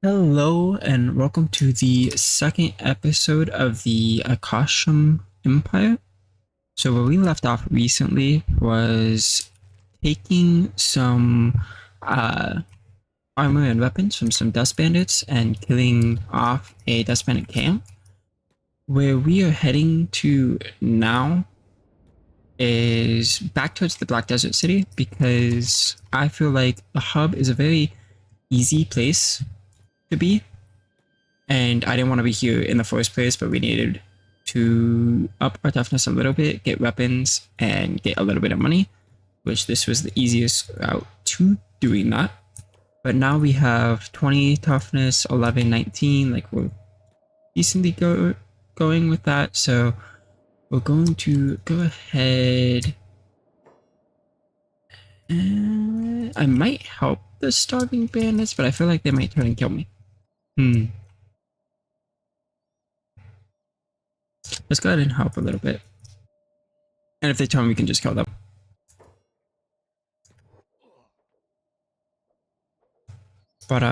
Hello and welcome to the second episode of the Akashum Empire. So where we left off recently was taking some armor and weapons from some dust bandits and killing off a dust bandit camp. Where we are heading to now is back towards the Black Desert City because I feel like the hub is a very easy place to be. And I didn't want to be here in the first place, but we needed to up our toughness a little bit, get weapons, and get a little bit of money, which this was the easiest route to doing that. But now we have 20 toughness, 11, 19, like we're decently going with that. So we're going to go ahead and I might help the starving bandits, but I feel like they might try and kill me. Let's go ahead and help a little bit. And if they tell me, we can just kill them. But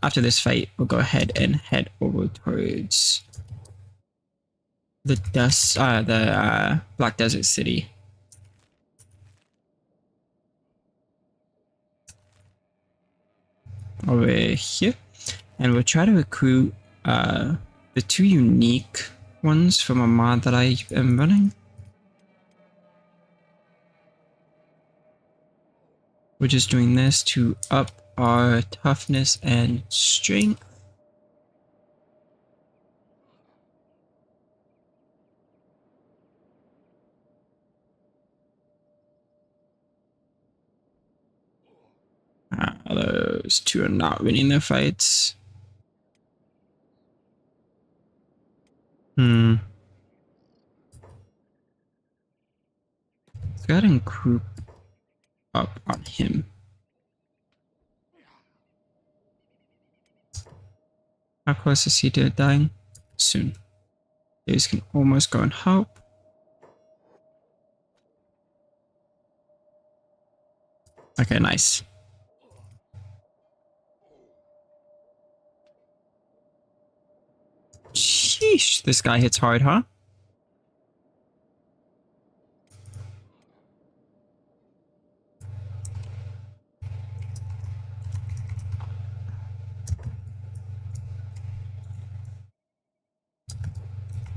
after this fight, we'll go ahead and head over towards the Black Desert City. Over here. And we'll try to recruit the two unique ones from a mod that I am running. We're just doing this to up our toughness and strength. Those two are not winning their fights. Let's go ahead and group up on him. How close is he to dying? Soon. Deus can almost go and help. Okay, nice. Sheesh, this guy hits hard, huh?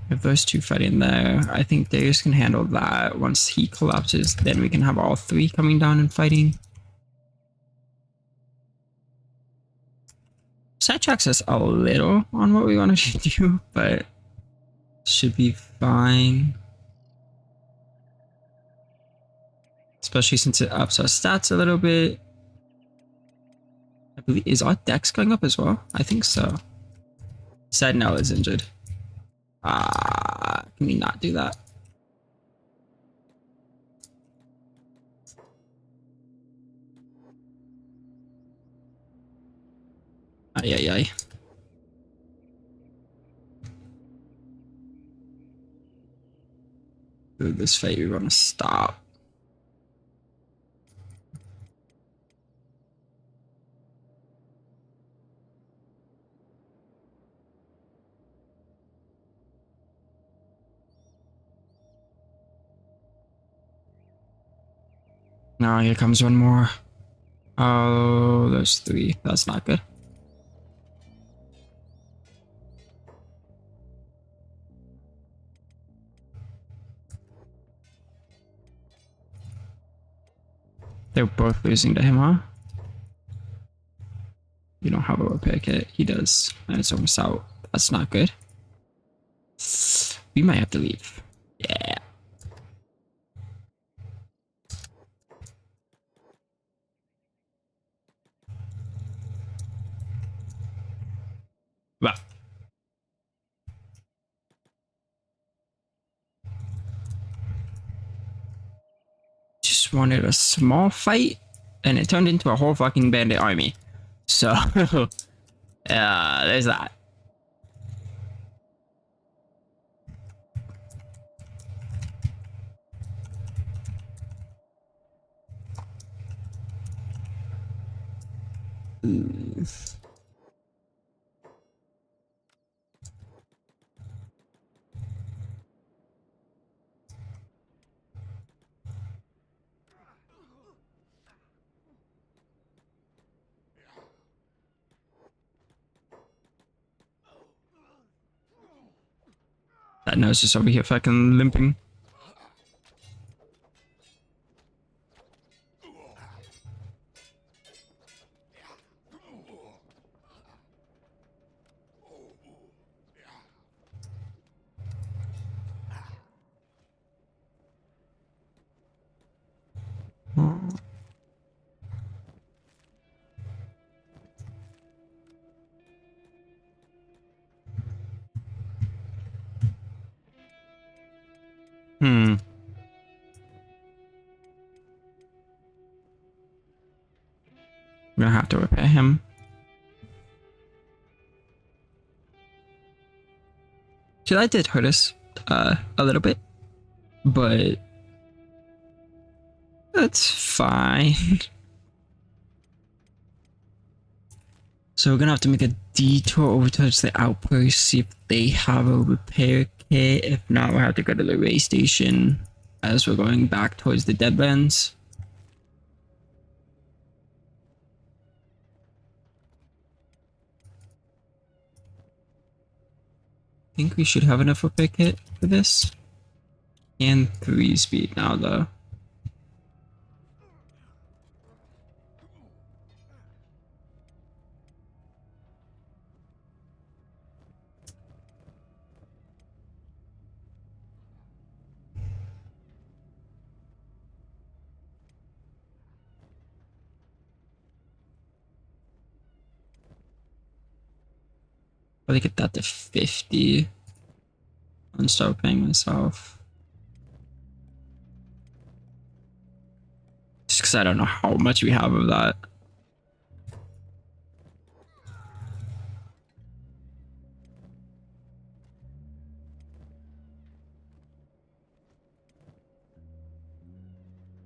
If those two fight in there, I think Deus can handle that. Once he collapses, then we can have all three coming down and fighting. Sidetracks us a little on what we wanted to do, but should be fine. Especially since it ups our stats a little bit. I believe, is our dex going up as well? I think so. Sentinel is injured. Can we not do that? Ay. Ooh, this fight we want to stop. Now here comes one more. Oh, there's three. That's not good. They're both losing to him, huh? You don't have a repair kit. He does. And it's almost out. That's not good. We might have to leave. Yeah. Well. Just wanted a small fight, and it turned into a whole fucking bandit army. So, there's that. That nose is over here fucking limping. Hmm. We're gonna have to repair him. So that did hurt us a little bit, but that's fine. So we're gonna have to make a detour over towards the outpost, see if they have a repair kit. If not, we'll have to go to the race station as we're going back towards the Deadlands. I think we should have enough repair kit for this. And 3 speed now though. Probably get that to 50 and start paying myself. Just because I don't know how much we have of that.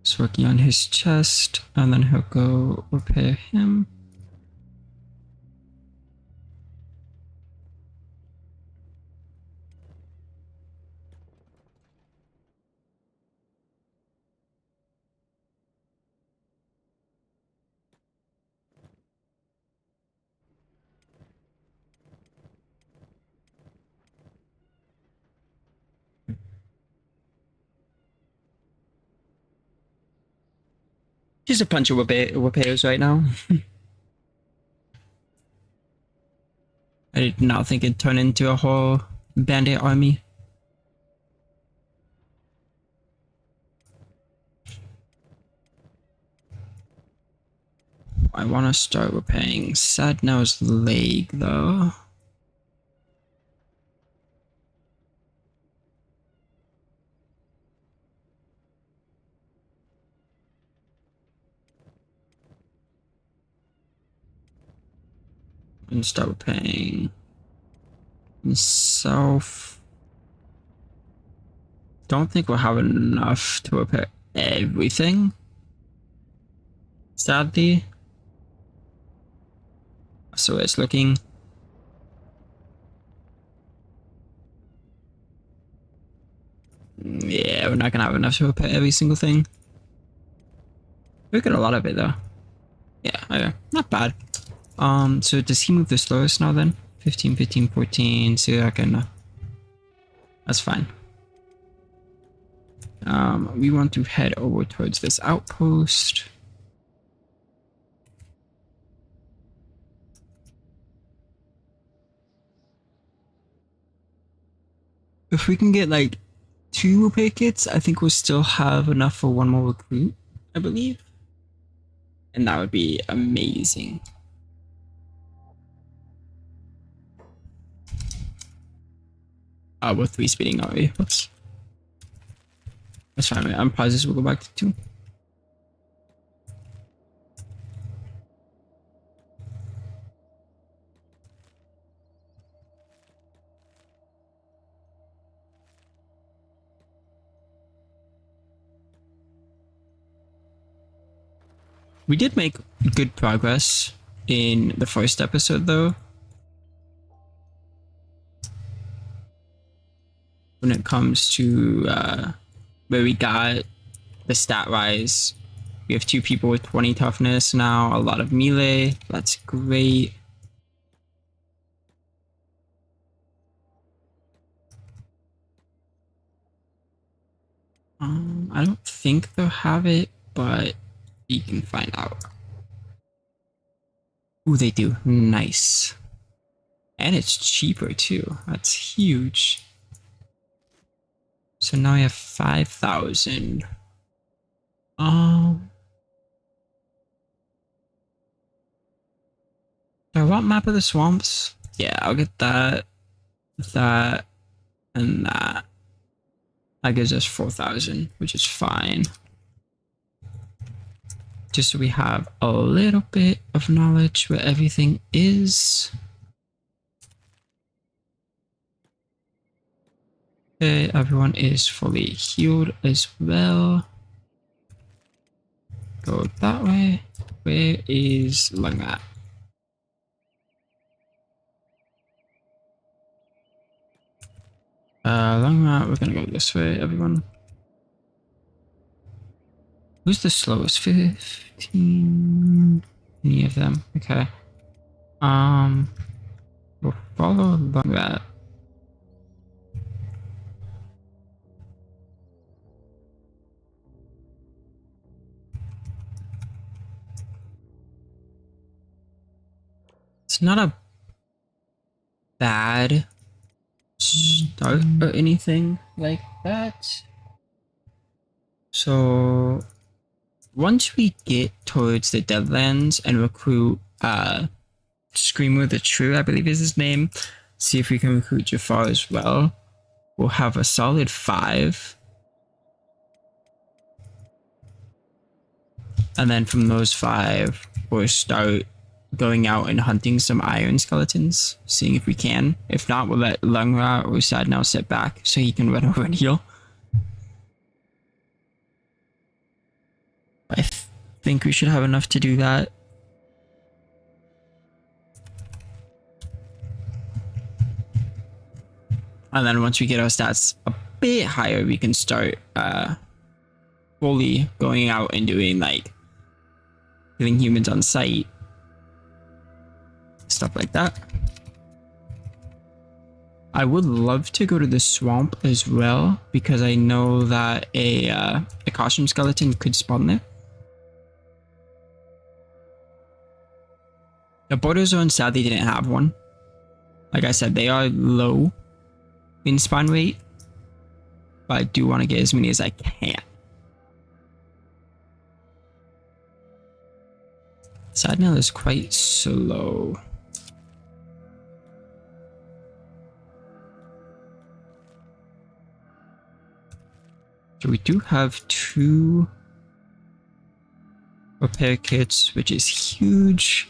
Just working on his chest, and then he'll go repair him. Just a bunch of repairs right now. I did not think it'd turn into a whole bandit army. I want to start repairing Sadnow's leg though. And start repairing himself. Don't think we'll have enough to repair everything. Sadly. So it's looking. Yeah, we're not gonna have enough to repair every single thing. We got a lot of it though. Yeah, okay. Not bad. So does he move the slowest now then? 15, 15, 14, so I can... that's fine. We want to head over towards this outpost. If we can get like 2 repair kits, I think we'll still have enough for 1 more recruit, I believe. And that would be amazing. We're 3 speeding, are we? Oops. That's fine, man. I'm positive we'll go back to 2. We did make good progress in the first episode though. When it comes to where we got the stat rise. We have 2 people with 20 toughness now, a lot of melee. That's great. I don't think they'll have it, but you can find out. Ooh, they do. Nice. And it's cheaper too. That's huge. So now we have 5,000. Do I want map of the swamps? Yeah, I'll get that, that, and that. That gives us 4,000, which is fine. Just so we have a little bit of knowledge where everything is. Okay, everyone is fully healed as well. Go that way. Where is Lung at? Lung at, we're gonna go this way, everyone. Who's the slowest? 15. Any of them? Okay. We'll follow Lung at. It's not a bad start or anything like that. So once we get towards the Deadlands and recruit Screamer the True, I believe is his name, see if we can recruit Jafar as well, we'll have a solid 5. And then from those 5, we'll start going out and hunting some iron skeletons, seeing if we can. If not, we'll let Lungra or Sad now sit back so he can run over and heal. I think we should have enough to do that. And then once we get our stats a bit higher, we can start fully going out and doing like killing humans on sight, stuff like that. I would love to go to the swamp as well because I know that a Akashum skeleton could spawn there. The border zone sadly didn't have one. Like I said, they are low in spawn rate, but I do want to get as many as I can. Sentinel is quite slow. So we do have 2 repair kits, which is huge.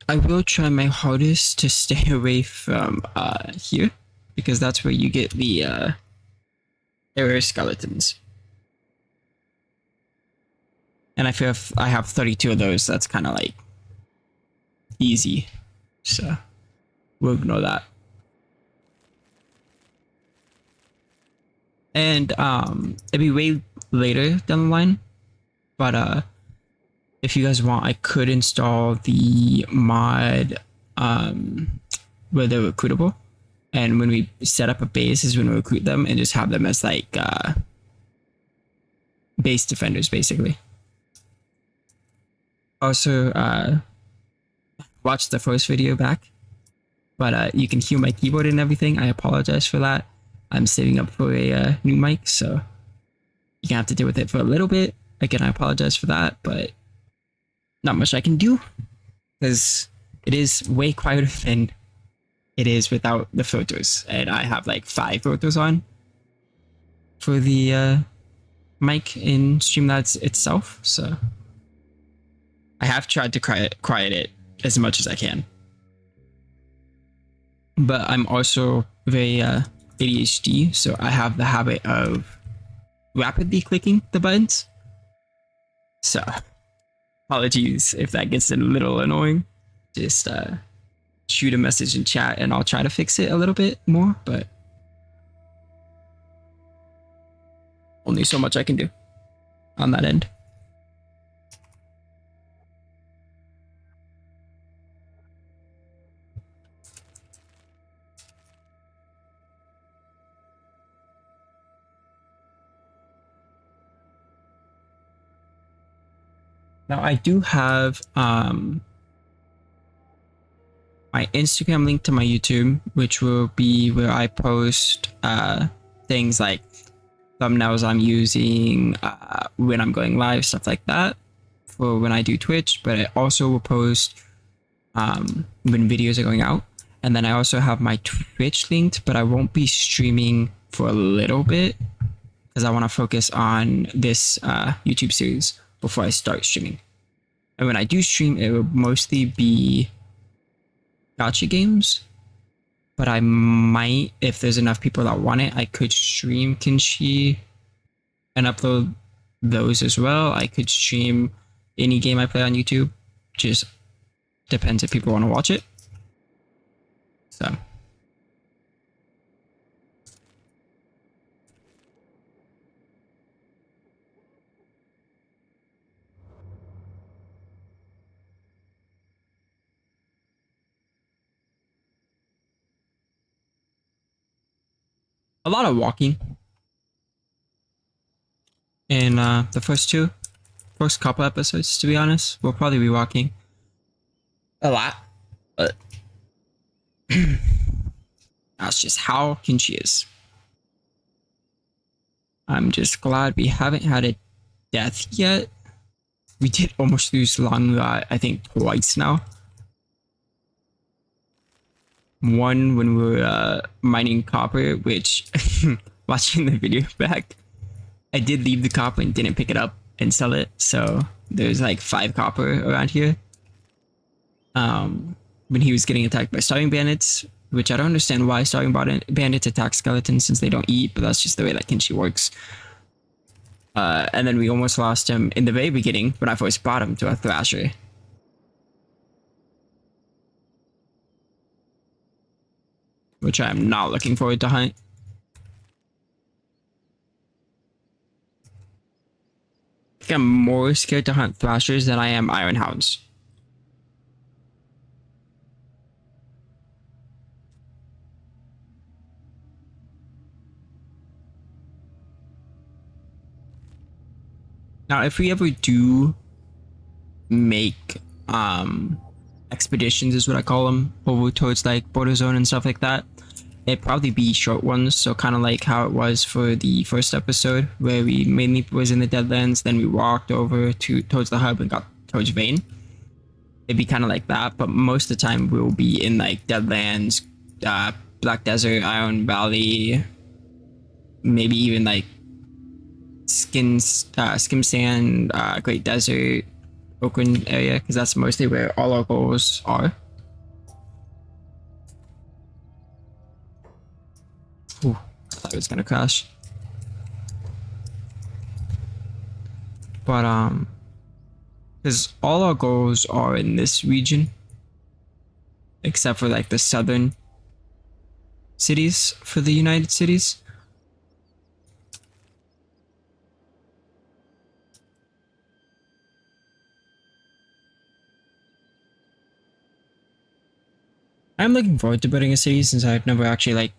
I will try my hardest to stay away from here, because that's where you get the error skeletons. And I feel if I have 32 of those, that's kind of like easy. So we'll ignore that. And it'll be way later down the line, but if you guys want, I could install the mod where they're recruitable, and when we set up a base is when we recruit them and just have them as like base defenders basically. Also watch the first video back, but you can hear my keyboard and everything. I apologize for that. I'm saving up for a new mic, so you're gonna have to deal with it for a little bit. Again, I apologize for that, but not much I can do because it is way quieter than it is without the filters, and I have like 5 filters on for the mic in Streamlabs itself, so I have tried to quiet it as much as I can. But I'm also very ADHD, so I have the habit of rapidly clicking the buttons. So apologies if that gets a little annoying. Just shoot a message in chat and I'll try to fix it a little bit more, but only so much I can do on that end. Now I do have my Instagram link to my YouTube, which will be where I post things like thumbnails I'm using, when I'm going live, stuff like that for when I do Twitch, but I also will post when videos are going out. And then I also have my Twitch linked, but I won't be streaming for a little bit because I want to focus on this YouTube series before I start streaming. And when I do stream, it will mostly be gacha games, but I might, if there's enough people that want it, I could stream Kenshi and upload those as well. I could stream any game I play on YouTube. Just depends if people want to watch it. So a lot of walking in the first couple episodes, to be honest. We'll probably be walking a lot, but that's just how Kenshi is. I'm just glad we haven't had a death yet. We did almost lose Langa, I think, twice now. One when we were mining copper, which watching the video back, I did leave the copper and didn't pick it up and sell it. So there's like 5 copper around here. When he was getting attacked by starving bandits, which I don't understand why starving bandits attack skeletons since they don't eat, but that's just the way that Kenshi works. And then we almost lost him in the very beginning when I first bought him to a thrasher. Which I'm not looking forward to hunt. I think I'm more scared to hunt thrashers than I am iron hounds. Now, if we ever do make expeditions, is what I call them, over towards like border zone and stuff like that, it'd probably be short ones. So kind of like how it was for the first episode, where we mainly was in the Deadlands, then we walked over towards the hub and got towards Vane. It'd be kind of like that, but most of the time we'll be in like Deadlands, Black Desert, Iron Valley, maybe even like Skim Sand, Great Desert, Oakland area, because that's mostly where all our goals are. Ooh, I thought it was gonna crash. But because all our goals are in this region, except for like the southern cities for the United Cities. I'm looking forward to building a city since I've never actually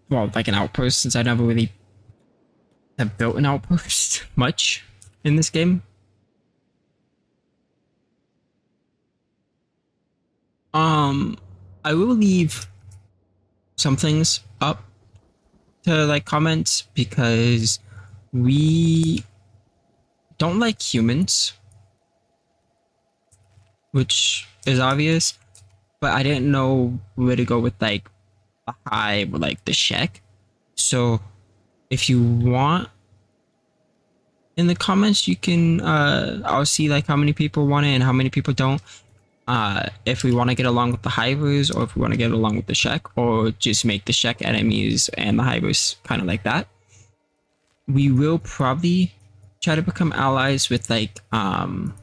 like an outpost, since I never really have built an outpost much in this game. I will leave some things up to like comments because we don't like humans, which is obvious, but I didn't know where to go with like the hive or like the shack. So if you want in the comments, you can I'll see like how many people want it and how many people don't. If we want to get along with the hivers, or if we want to get along with the shack, or just make the shack enemies and the hivers kind of like that. We will probably try to become allies with like the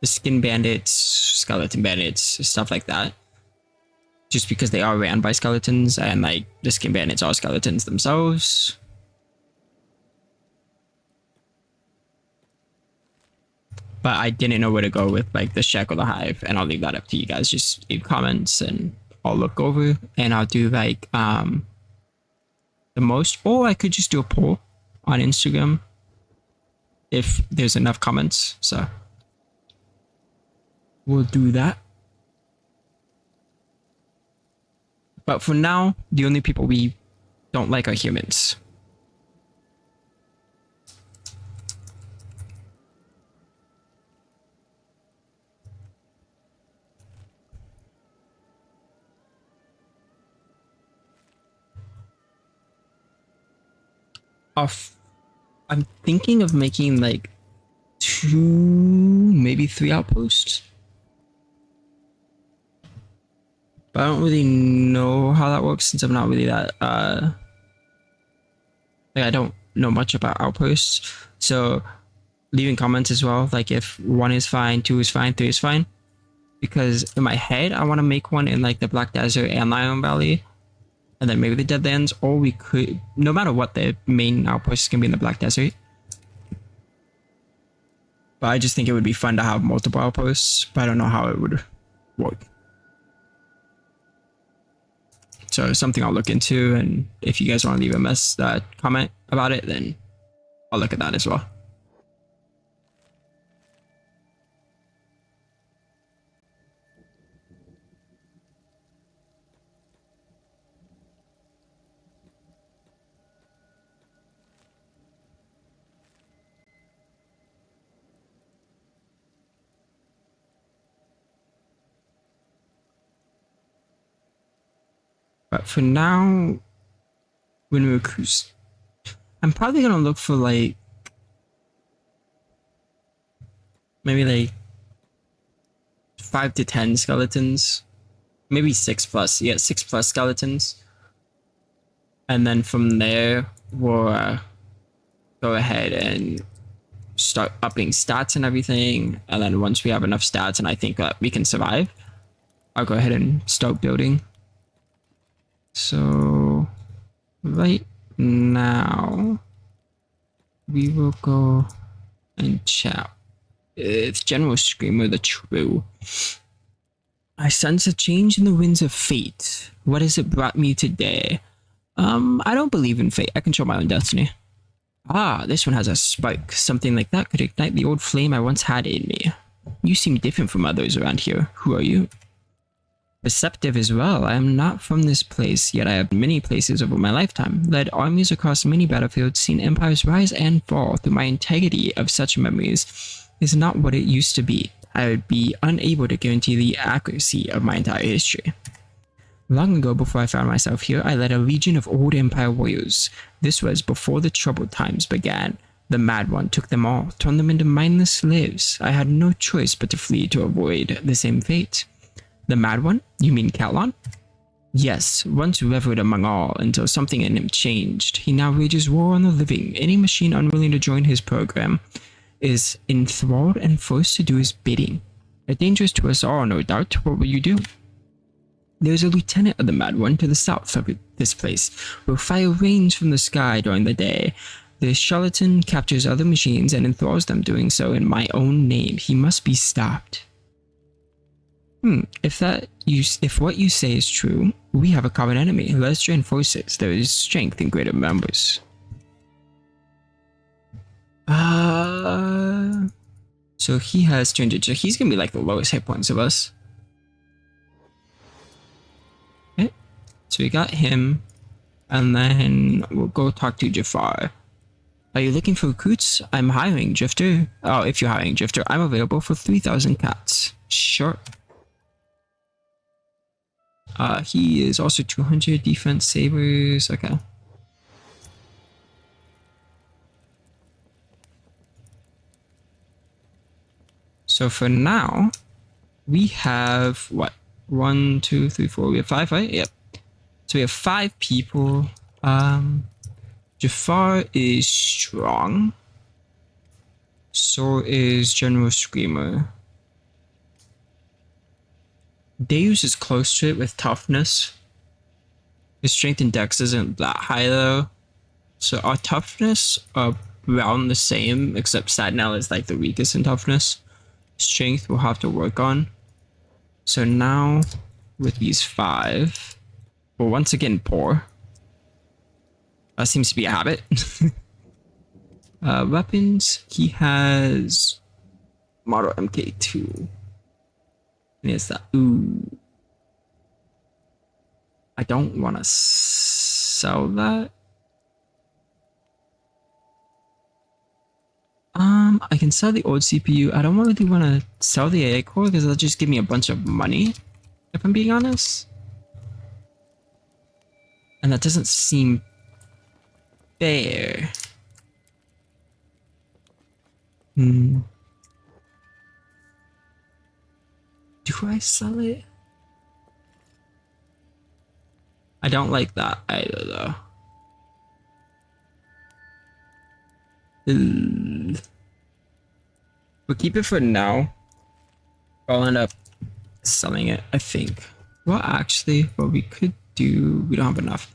skin bandits, skeleton bandits, stuff like that. Just because they are ran by skeletons, and like the skin bandits are skeletons themselves. But I didn't know where to go with like the shack or the hive, and I'll leave that up to you guys. Just leave comments and I'll look over and I'll do like the most, or I could just do a poll on Instagram if there's enough comments. So we'll do that. But for now, the only people we don't like are humans. I'm thinking of making like 2, maybe 3 outposts. But I don't really know how that works since I'm not really that like I don't know much about outposts. So leaving comments as well, like if 1 is fine, 2 is fine, 3 is fine. Because in my head I want to make one in like the Black Desert and Lion Valley. And then maybe the Deadlands, or we could, no matter what, the main outpost is going to be in the Black Desert. But I just think it would be fun to have multiple outposts, but I don't know how it would work. So something I'll look into, and if you guys want to leave a comment about it, then I'll look at that as well. But for now, when we cruise, I'm probably gonna look for like maybe like 5 to 10 skeletons, maybe 6+. Yeah, 6+ skeletons, and then from there we'll go ahead and start upping stats and everything. And then once we have enough stats and I think that we can survive, I'll go ahead and start building. So right now we will go and chat with General Screamer the True. I sense a change in the winds of fate. What has it brought me today? I don't believe in fate. I control my own destiny. Ah, this one has a spark. Something like that could ignite the old flame I once had in me. You seem different from others around here. Who are you? Perceptive as well. I am not from this place, yet I have many places over my lifetime, led armies across many battlefields, seen empires rise and fall. Through my integrity of such memories is not what it used to be. I would be unable to guarantee the accuracy of my entire history. Long ago, before I found myself here, I led a legion of old empire warriors. This was before the troubled times began. The Mad One took them all, turned them into mindless slaves. I had no choice but to flee to avoid the same fate. The Mad One? You mean Calon? Yes, once revered among all until something in him changed. He now wages war on the living. Any machine unwilling to join his program is enthralled and forced to do his bidding. A dangerous to us all, no doubt. What will you do? There's a lieutenant of the Mad One to the south of this place, where fire rains from the sky during the day. The charlatan captures other machines and enthralls them, doing so in my own name. He must be stopped. If what you say is true, we have a common enemy. Let us join forces. There is strength in greater numbers. So he has 200. So he's gonna be like the lowest hit points of us. Okay. So we got him, and then we'll go talk to Jafar. Are you looking for recruits? I'm hiring, Drifter. Oh, if you're hiring, Drifter, I'm available for 3,000 cats. Sure. He is also 200 defense sabers. Okay. So for now, we have what? 1, 2, 3, 4. We have 5, right? Yep. So we have 5 people. Jafar is strong. So is General Screamer. Deus is close to it with toughness. His strength and dex isn't that high though. So our toughness are around the same, except Sentinel is like the weakest in toughness. Strength we'll have to work on. So now with these 5, we're once again poor. That seems to be a habit. Weapons, he has model MK2. And it's that. Ooh. I don't want to sell that. I can sell the old CPU. I don't really want to sell the AI core because that'll just give me a bunch of money, if I'm being honest. And that doesn't seem fair. Do I sell it? I don't like that either, though. We'll keep it for now. I'll end up selling it, I think. Well, actually, what we could do, we don't have enough.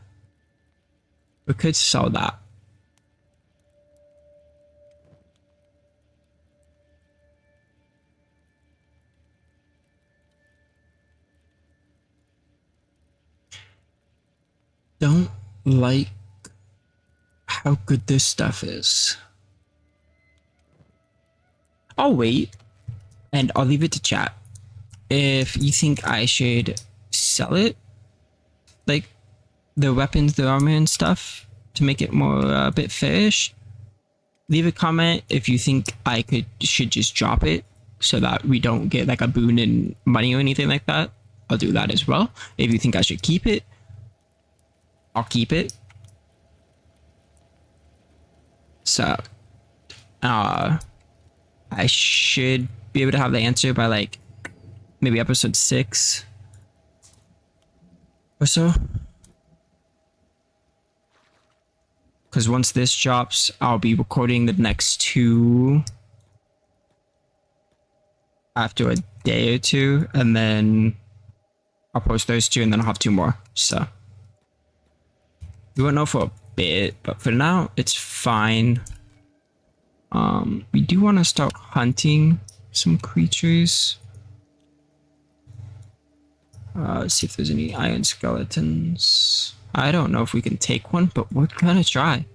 We could sell that. Don't like how good this stuff is. I'll wait and I'll leave it to chat. If you think I should sell it, like the weapons, the armor and stuff, to make it more a bit fairish, leave a comment if you think I should just drop it so that we don't get like a boon in money or anything like that. I'll do that as well. If you think I should keep it, I'll keep it. So, I should be able to have the answer by like maybe episode 6 or so. Because once this drops, I'll be recording the next 2 after a day or 2, and then I'll post those 2, and then I'll have 2 more. So we won't know for a bit, but for now, it's fine. We do want to start hunting some creatures. Let's see if there's any iron skeletons. I don't know if we can take one, but we're gonna try.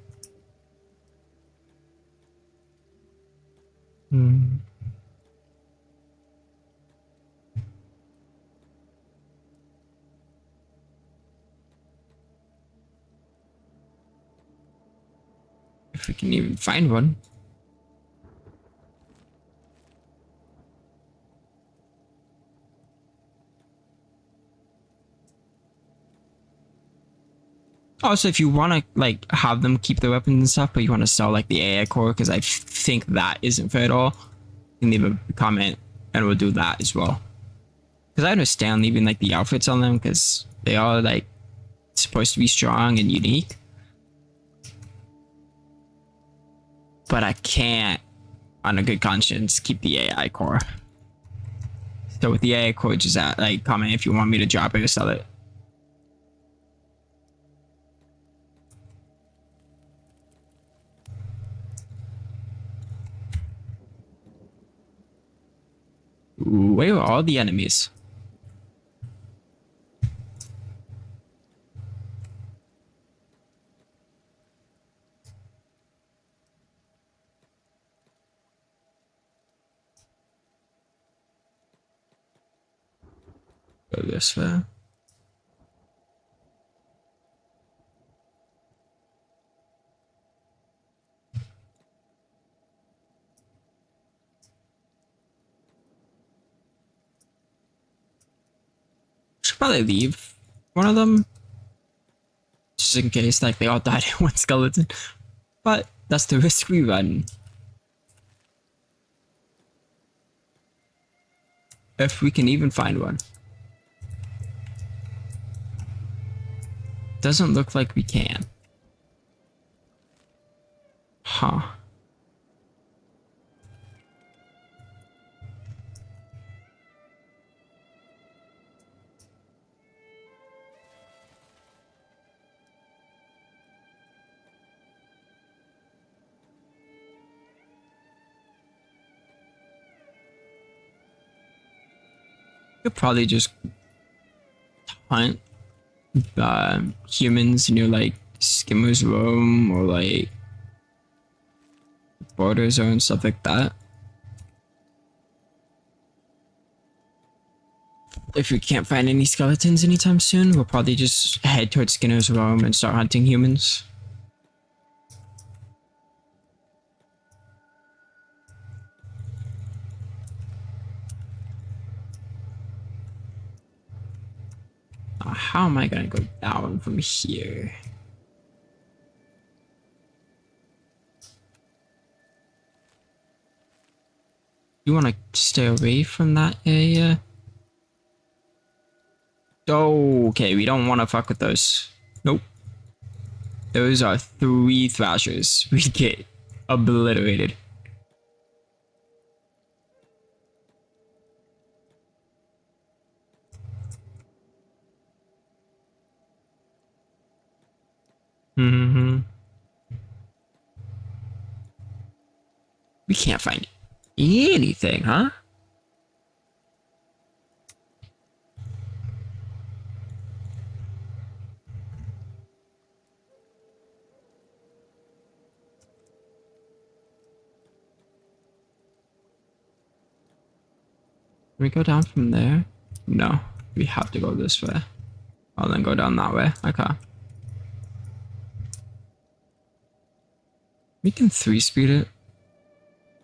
If we can even find one. Also, if you want to like have them keep their weapons and stuff, but you want to sell like the AI core, because I think that isn't fair at all, you can leave a comment and we'll do that as well. Because I understand leaving like the outfits on them because they are like supposed to be strong and unique. But I can't, on a good conscience, keep the AI core. So with the AI core, just like comment if you want me to drop it or sell it. Ooh, where are all the enemies? Go this way. Should probably leave one of them, just in case like they all died in one skeleton. But that's the risk we run. If we can even find one. Doesn't look like we can. Huh. Could probably just hunt humans near like Skimmer's Room or like border zone, stuff like that. if we can't find any skeletons anytime soon, we'll probably just head towards Skinner's Realm and start hunting humans. How am I gonna go down from here? You want to stay away from that area? Oh, okay, we don't want to fuck with those. Nope. Those are 3 thrashers. We get obliterated. Mm-hmm. We can't find anything, huh? Can we go down from there? No, we have to go this way. Oh, then go down that way. Okay. We can 3-speed it.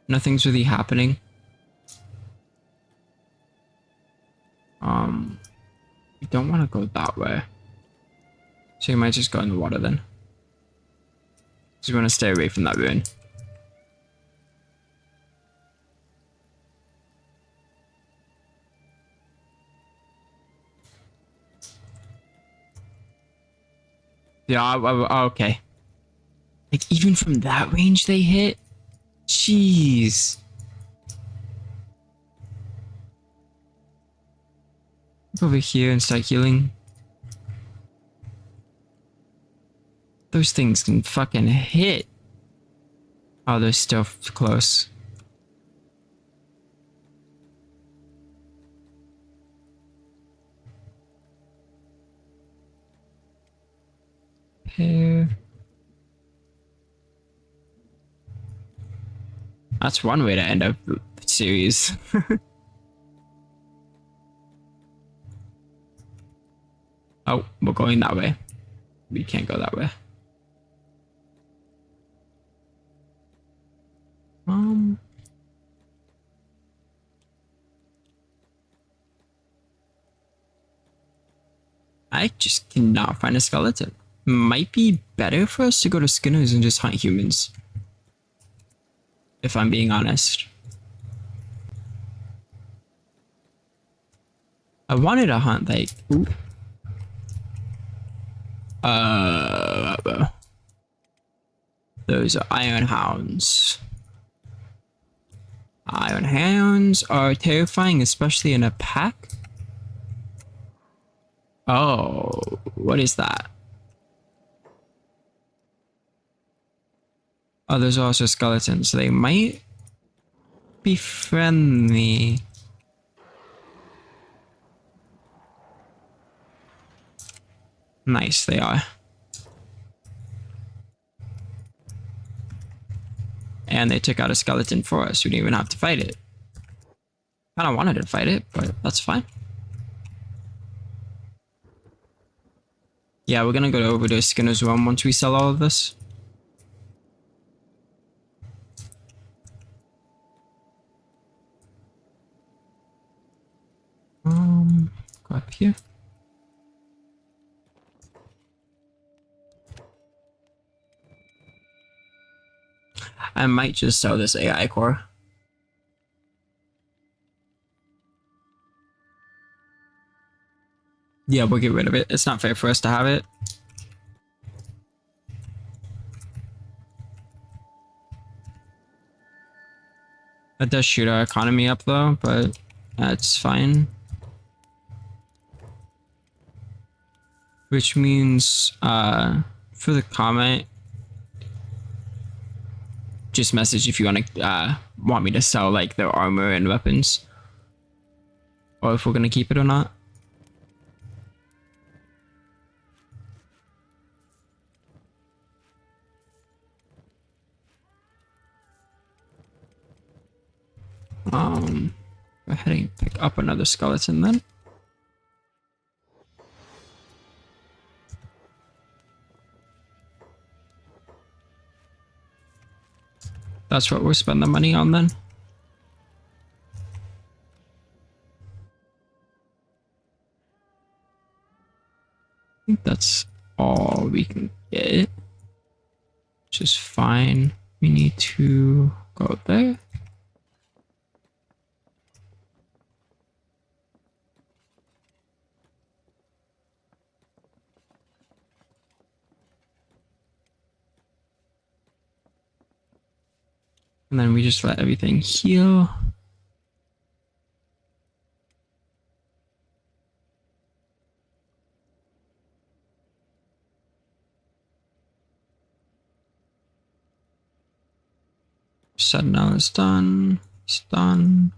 Nothing's really happening. We don't want to go that way. So you might just go in the water then. Just want to stay away from that ruin. Yeah, okay. Like, even from that range they hit? Jeez. Go over here and start healing. Those things can fucking hit. Oh, they're still close. Here. That's one way to end up the series. Oh, we're going that way. We can't go that way. I just cannot find a skeleton. Might be better for us to go to Skinner's and just hunt humans. If I'm being honest. I wanted to hunt like... Ooh. Those are iron hounds. Iron hounds are terrifying, especially in a pack. Oh, what is that? Oh, there's also skeletons. They might be friendly. Nice, they are. And they took out a skeleton for us. We didn't even have to fight it. I don't wanted to fight it, but that's fine. Yeah, we're gonna go over to Skinner's Realm once we sell all of this. Go up here. I might just sell this AI core. Yeah, we'll get rid of it. It's not fair for us to have it. That does shoot our economy up though, but that's fine. Which means, for the comment, just message if you want me to sell like their armor and weapons, or if we're gonna keep it or not. Go ahead and pick up another skeleton then. That's what we'll spend the money on then. I think that's all we can get, which is fine. We need to go there. And then we just let everything heal. Sentinel is done. It's done.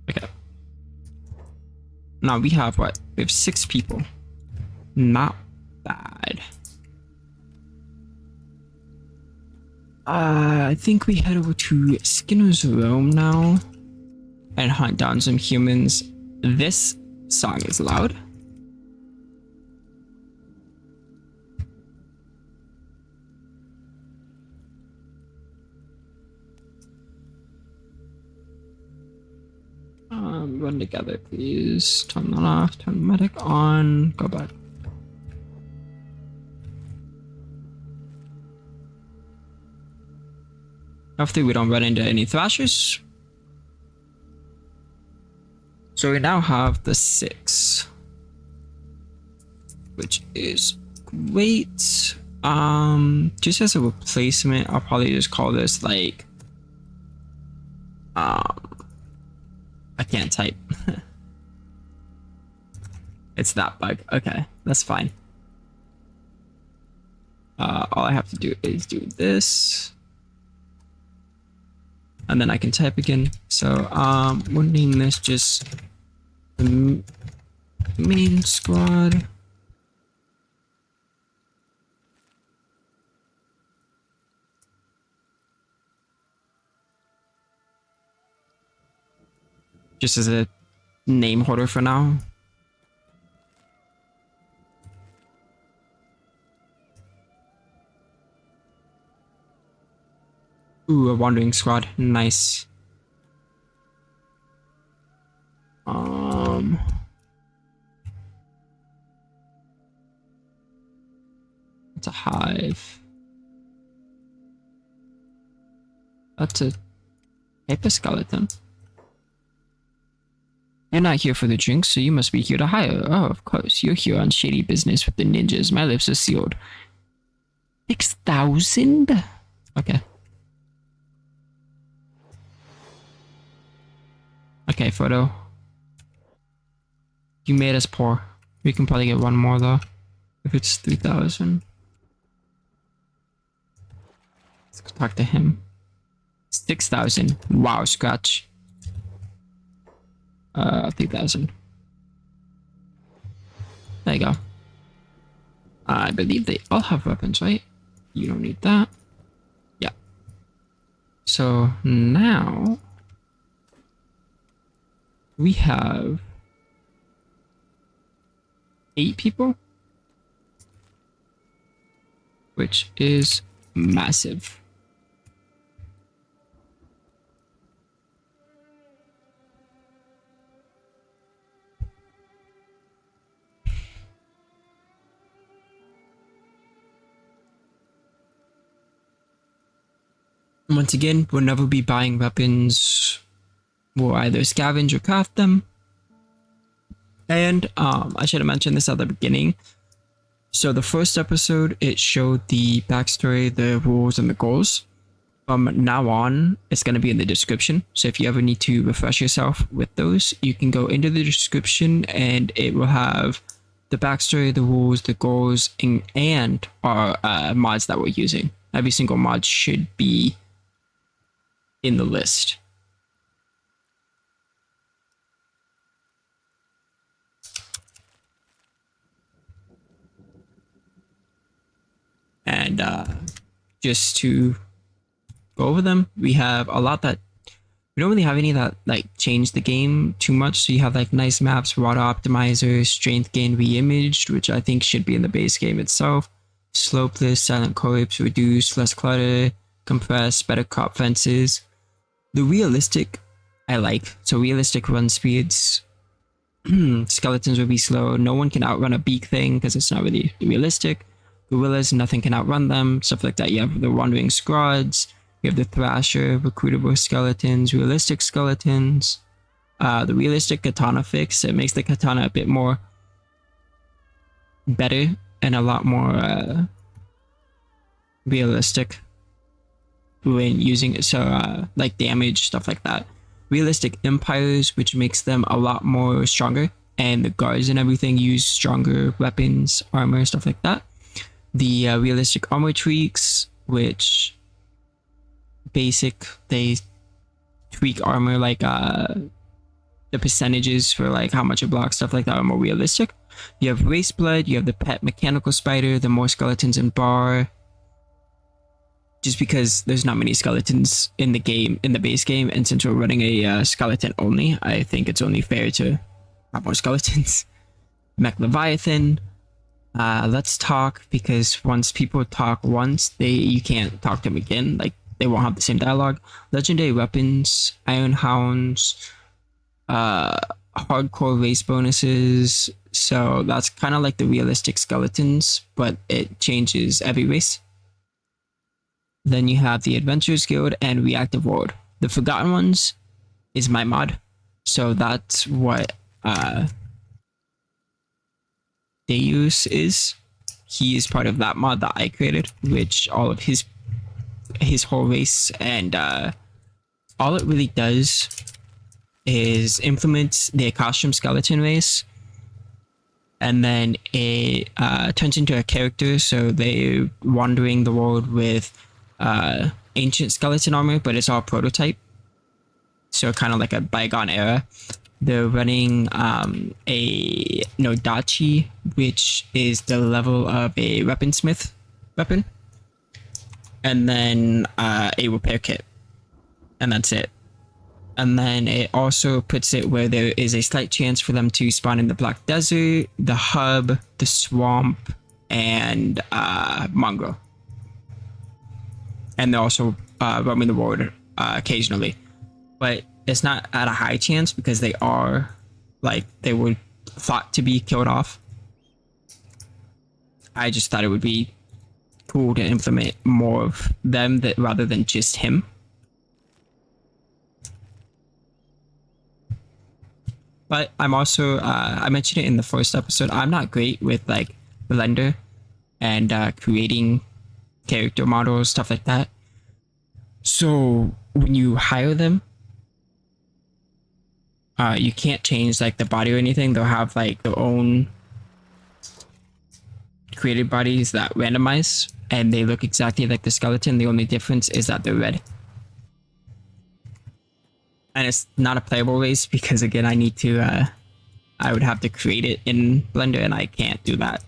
Okay. Now we have what? We have 6 people. Not bad. I think we head over to Skinner's Realm now and hunt down some humans. This song is loud. Run together, please. Turn that off. Turn medic on. Go back. Hopefully we don't run into any thrashers. So we now have the 6, which is great. Just as a replacement, I'll probably just call this like I can't type. It's that bug. Okay, that's fine. All I have to do is do this. And then I can type again. So we'll name this just the main squad. Just as a name holder for now. Ooh, a wandering squad. Nice. It's a hive. That's a paper skeleton. You're not here for the drinks, so you must be here to hire. Oh, of course. You're here on shady business with the ninjas. My lips are sealed. 6,000? Okay. Okay, photo. You made us poor. We can probably get one more though. If it's 3,000. Let's go talk to him. 6,000. Wow, scratch. 3,000. There you go. I believe they all have weapons, right? You don't need that. Yeah. So now we have 8 people, which is massive. Once again, we'll never be buying weapons. We'll either scavenge or craft them. And I should have mentioned this at the beginning. So the first episode, it showed the backstory, the rules, and the goals. From now on, it's going to be in the description. So if you ever need to refresh yourself with those, you can go into the description and it will have the backstory, the rules, the goals, and our mods that we're using. Every single mod should be in the list. And just to go over them, we have a lot that we don't really have any that like change the game too much. So you have like nice maps, water optimizers, strength gain reimaged, which I think should be in the base game itself. Slopeless, silent corpse, reduced, less clutter, compressed, better crop fences. The realistic, I like. So realistic run speeds. Skeletons will be slow. No one can outrun a beak thing because it's not really realistic. Gorillas, nothing can outrun them. Stuff like that. You have the wandering scrods. You have the thrasher, recruitable skeletons, realistic skeletons. The realistic katana fix. It makes the katana a bit more better and a lot more realistic when using it. So like damage, stuff like that. Realistic empires, which makes them a lot more stronger, and the guards and everything use stronger weapons, armor, stuff like that. The realistic armor tweaks, which basic, they tweak armor like the percentages for like how much it blocks, stuff like that are more realistic. You have race blood, you have the pet mechanical spider, the more skeletons in bar. Just because there's not many skeletons in the game, in the base game, and since we're running a skeleton only, I think it's only fair to have more skeletons. Mech Leviathan. Let's talk, because once people talk once, you can't talk to them again. Like, they won't have the same dialogue. Legendary weapons, iron hounds, hardcore race bonuses. So that's kind of like the realistic skeletons, but it changes every race. Then you have the Adventurers Guild and Reactive World. The Forgotten Ones is my mod, so that's what Deus is. He is part of that mod that I created, which all of his whole race, and all it really does is implement the Akashum skeleton race, and then it turns into a character, so they're wandering the world with ancient skeleton armor, but it's all prototype, so kind of like a bygone era. They're running a Nodachi, which is the level of a weaponsmith weapon, and then a repair kit, and that's it. And then it also puts it where there is a slight chance for them to spawn in the Black Desert, the Hub, the Swamp, and Mongrel. And they're also roaming the world occasionally. But it's not at a high chance because they are, like, they were thought to be killed off. I just thought it would be cool to implement more of them rather than just him. But I'm also, I mentioned it in the first episode, I'm not great with like Blender and creating character models, stuff like that. So when you hire them, you can't change like the body or anything. They'll have like their own created bodies that randomize, and they look exactly like the skeleton. The only difference is that they're red. And it's not a playable race because, again, I need to, I would have to create it in Blender, and I can't do that.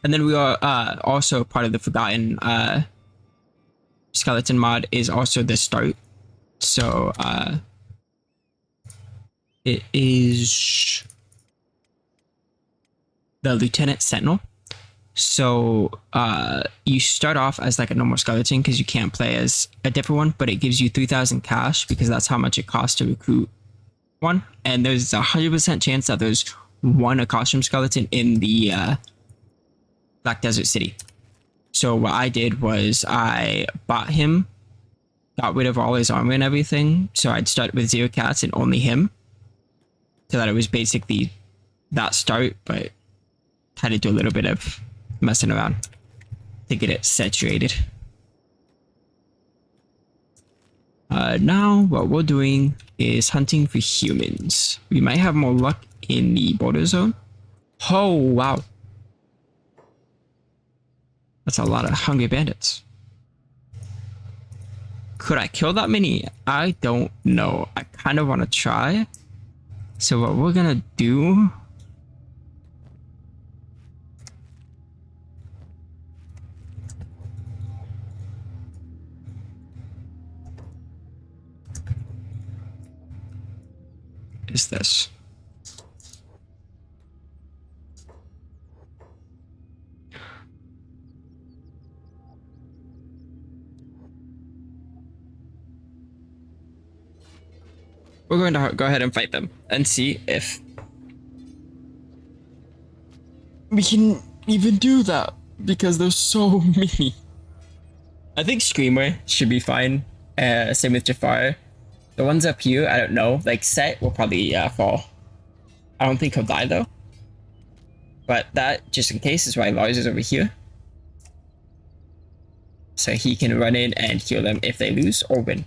And then we are also part of the Forgotten skeleton mod is also the start. So it is the Lieutenant Sentinel. So you start off as like a normal skeleton because you can't play as a different one, but it gives you 3,000 cash because that's how much it costs to recruit one. And there's a 100% chance that there's one Akashum skeleton in the Black Desert City. So what I did was I bought him, got rid of all his armor and everything. So I'd start with 0 cats and only him, so that it was basically that start, but had to do a little bit of messing around to get it saturated. Now what we're doing is hunting for humans. We might have more luck in the border zone. Oh wow, that's a lot of hungry bandits. Could I kill that many? I don't know. I kind of want to try. So what we're gonna do is this. we're going to go ahead and fight them and see if we can even do that, because there's so many. I think Screamer should be fine. Same with Jafar. The ones up here, I don't know. Like, Set will probably fall. I don't think he'll die, though. But that, just in case, is why Lars is over here. So he can run in and heal them if they lose or win.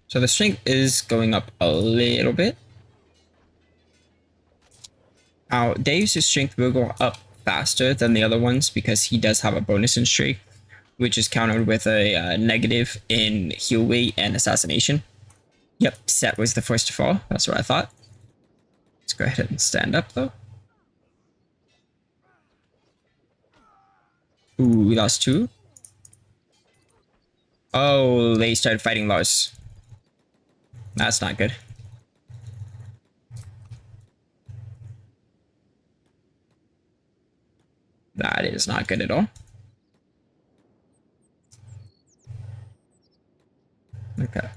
So the strength is going up a little bit. Now, Deus' strength will go up faster than the other ones because he does have a bonus in strength, which is countered with a negative in heal weight and assassination. Yep, Set was the first to fall. That's what I thought. Let's go ahead and stand up, though. Ooh, we lost 2. Oh, they started fighting Lars. That's not good. That is not good at all. Okay.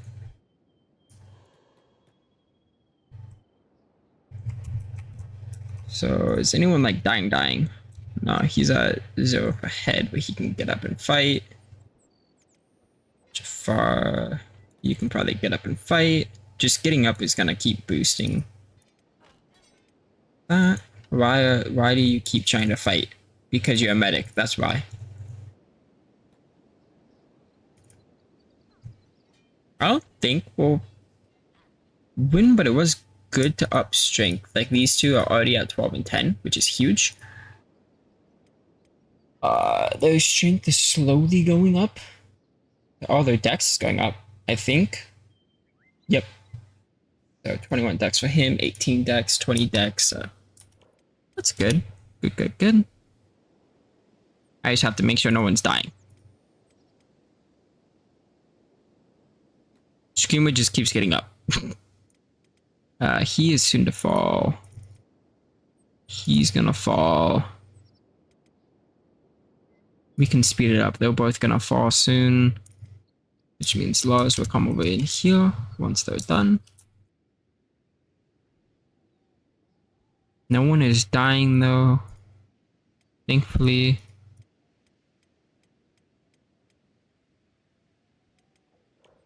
So is anyone like dying? No, he's at 0 ahead, but he can get up and fight. Jafar, you can probably get up and fight. Just getting up is gonna keep boosting that. Why do you keep trying to fight? Because you're a medic, that's why. I don't think we'll win, but it was good to up strength. Like, these two are already at 12 and 10, which is huge. Their strength is slowly going up. All their dex is going up, I think. Yep. So 21 dex for him, 18 dex, 20 dex. That's good. Good. I just have to make sure no one's dying. Screamer just keeps getting up. He is soon to fall. He's gonna fall. We can speed it up. They're both gonna fall soon. Which means Lars will come over in here once they're done. No one is dying though. Thankfully.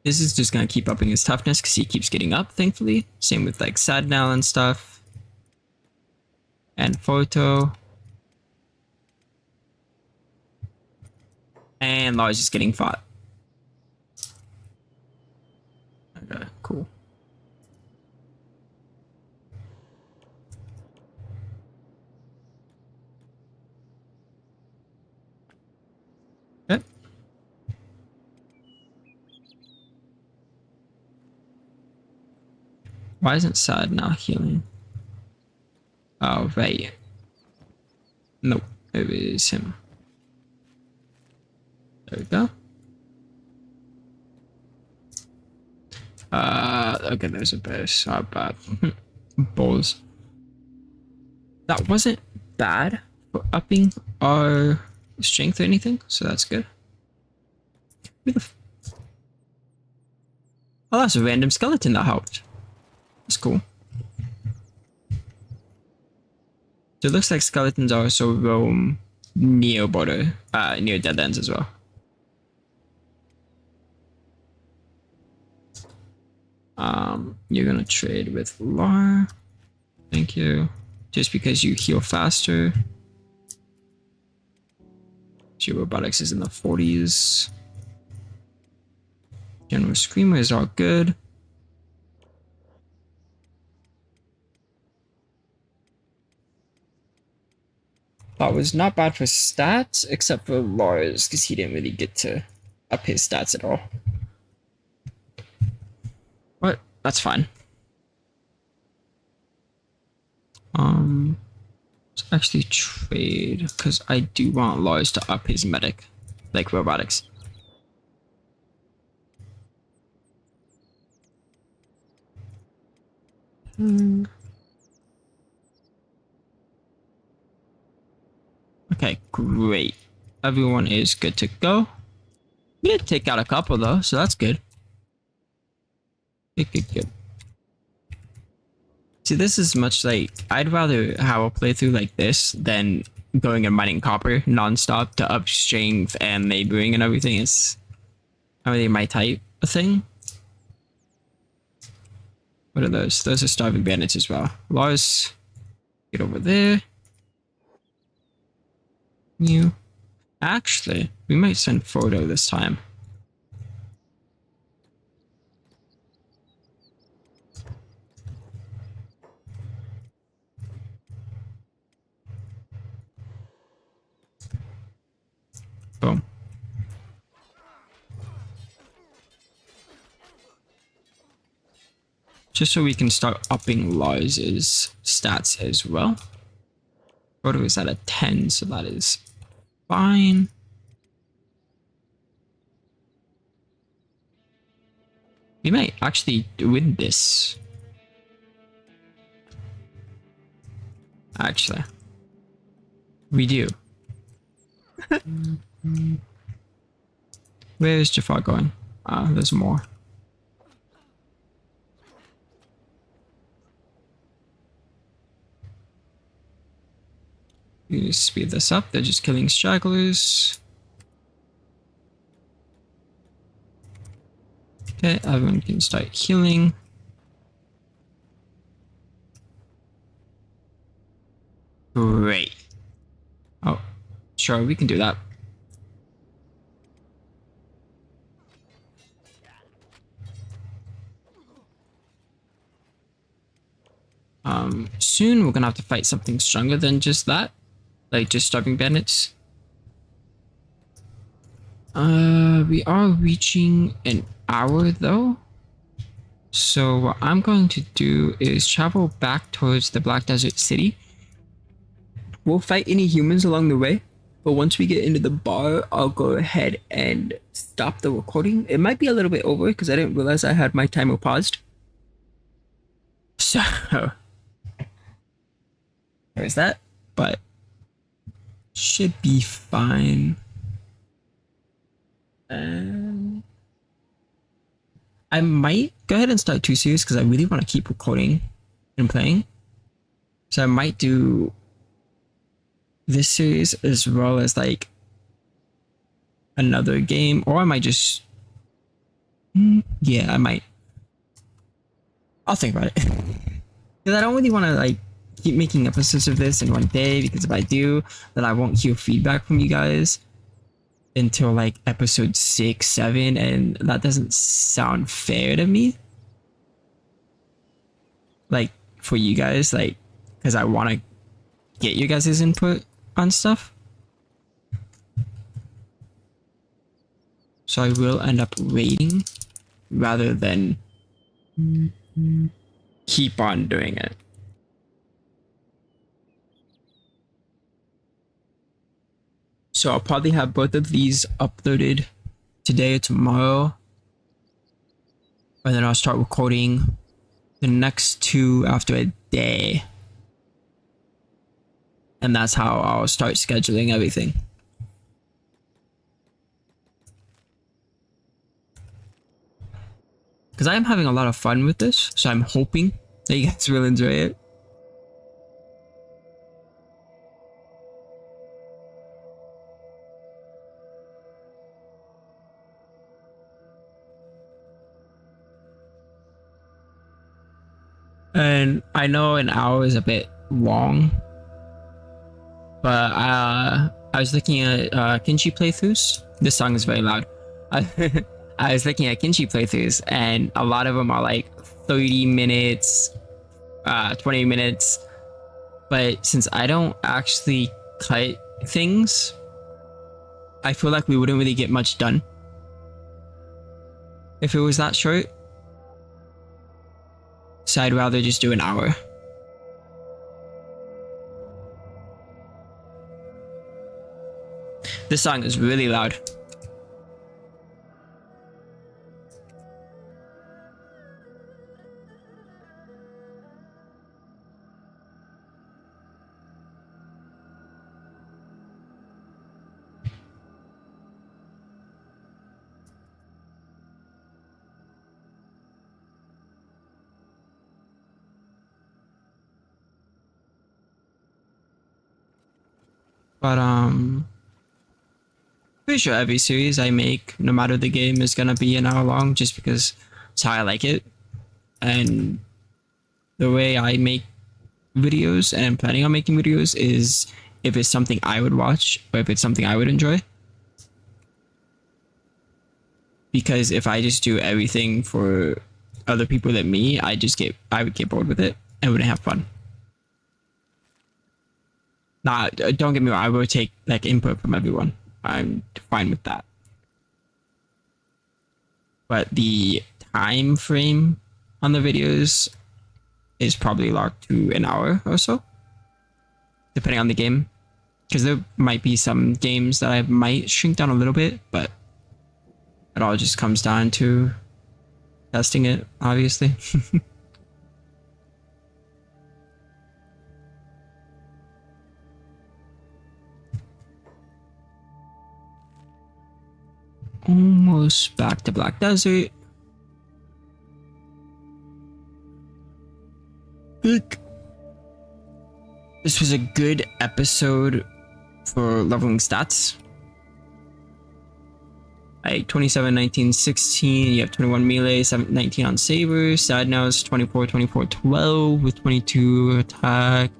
This is just gonna keep upping his toughness because he keeps getting up, thankfully. Same with like Sentinel and stuff. And Photo. And Lars is getting fought. Okay, cool. Okay. Why isn't Sad now healing? Oh, right. Nope, it is him. There we go. Okay, there's a burst. Oh, bad. Balls. That wasn't bad for upping our strength or anything, so that's good. Oh, that's a random skeleton that helped. That's cool. So it looks like skeletons also roam near border, near Deadlands as well. You're gonna trade with Lar. Thank you. Just because you heal faster. Your robotics is in the 40s. General Screamer is all good. That was not bad for stats, except for Lars, because he didn't really get to up his stats at all. But that's fine. Let's actually trade, because I do want Lars to up his medic, like robotics. Okay, great. Everyone is good to go. We did take out a couple though, so that's good. Good. See, this is much like, I'd rather have a playthrough like this than going and mining copper nonstop to up strength and laboring and everything. It's not really my type of thing. What are those? Those are starving bandits as well. Lars, get over there. You. Actually, we might send Frodo this time. Boom. Just so we can start upping Lars's stats as well. Frodo is at a 10, so that is fine. We might actually win this. Actually. We do. Where is Jafar going? There's more. You speed this up. They're just killing stragglers. Okay, everyone can start healing. Great. Oh, sure, we can do that. Soon we're gonna have to fight something stronger than just that. Like just starving bandits. We are reaching an hour though. So what I'm going to do is travel back towards the Black Desert City. We'll fight any humans along the way, but once we get into the bar, I'll go ahead and stop the recording. It might be a little bit over because I didn't realize I had my timer paused. So there's that, but should be fine. I might go ahead and start 2 series because I really want to keep recording and playing. So I might do this series as well as like another game, or I might just, yeah, I might. I'll think about it. Because I don't really want to like keep making episodes of this in one day, because if I do, then I won't hear feedback from you guys until like episode 6, 7, and that doesn't sound fair to me. Like for you guys, like, because I want to get you guys' input on stuff. So I will end up waiting rather than keep on doing it. So I'll probably have both of these uploaded today or tomorrow. And then I'll start recording the next 2 after a day. And that's how I'll start scheduling everything. Because I am having a lot of fun with this, so I'm hoping that you guys will enjoy it. And I know an hour is a bit long, but I was looking at Kenshi playthroughs. This song is very loud. I was looking at Kenshi playthroughs, and a lot of them are like 30 minutes, 20 minutes. But since I don't actually cut things, I feel like we wouldn't really get much done if it was that short. So I'd rather just do an hour. This song is really loud. But pretty sure every series I make, no matter the game, is gonna be an hour long, just because it's how I like it, and the way I make videos and I'm planning on making videos is if it's something I would watch or if it's something I would enjoy. Because if I just do everything for other people than me, I would get bored with it and wouldn't have fun. Nah, don't get me wrong, I will take like input from everyone. I'm fine with that. But the time frame on the videos is probably locked to an hour or so, depending on the game. Because there might be some games that I might shrink down a little bit, but it all just comes down to testing it, obviously. Almost back to Black Desert. Look. This was a good episode for leveling stats. Like 27, 19, 16. You have 21 melee, 19 on sabers. Sad now is 24, 24, 12 with 22 attack.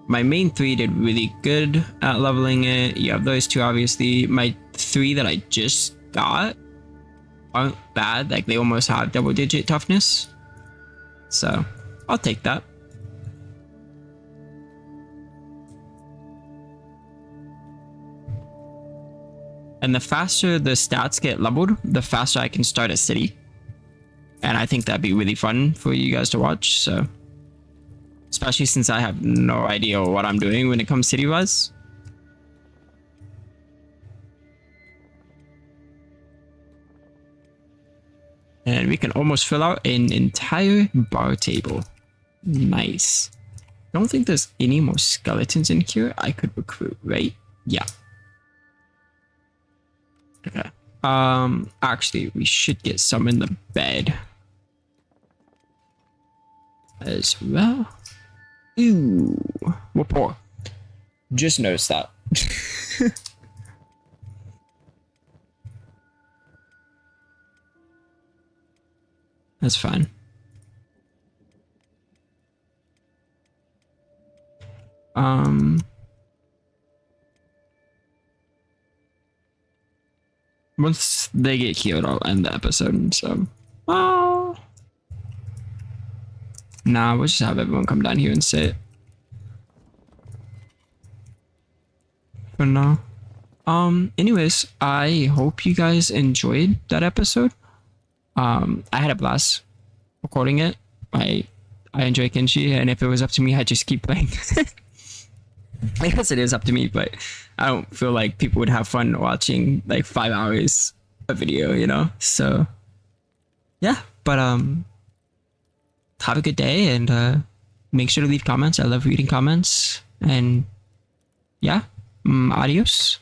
My main 3 did really good at leveling it. You have those 2, obviously. My 3 that I just got aren't bad. Like, they almost have double-digit toughness. So, I'll take that. And the faster the stats get leveled, the faster I can start a city. And I think that'd be really fun for you guys to watch, so... Especially since I have no idea what I'm doing when it comes city-wise. And we can almost fill out an entire bar table. Nice. Don't think there's any more skeletons in here I could recruit, right? Yeah. Okay. Actually, we should get some in the bed as well. Ooh, we're poor. Just noticed that. That's fine. Once they get healed, I'll end the episode. So, nah, we'll just have everyone come down here and sit. For now. Anyways, I hope you guys enjoyed that episode. I had a blast recording it. I enjoy Kenshi, and if it was up to me, I'd just keep playing. I guess it is up to me, but I don't feel like people would have fun watching like 5 hours of video, you know? So yeah, but have a good day, and make sure to leave comments. I love reading comments, and yeah, adios.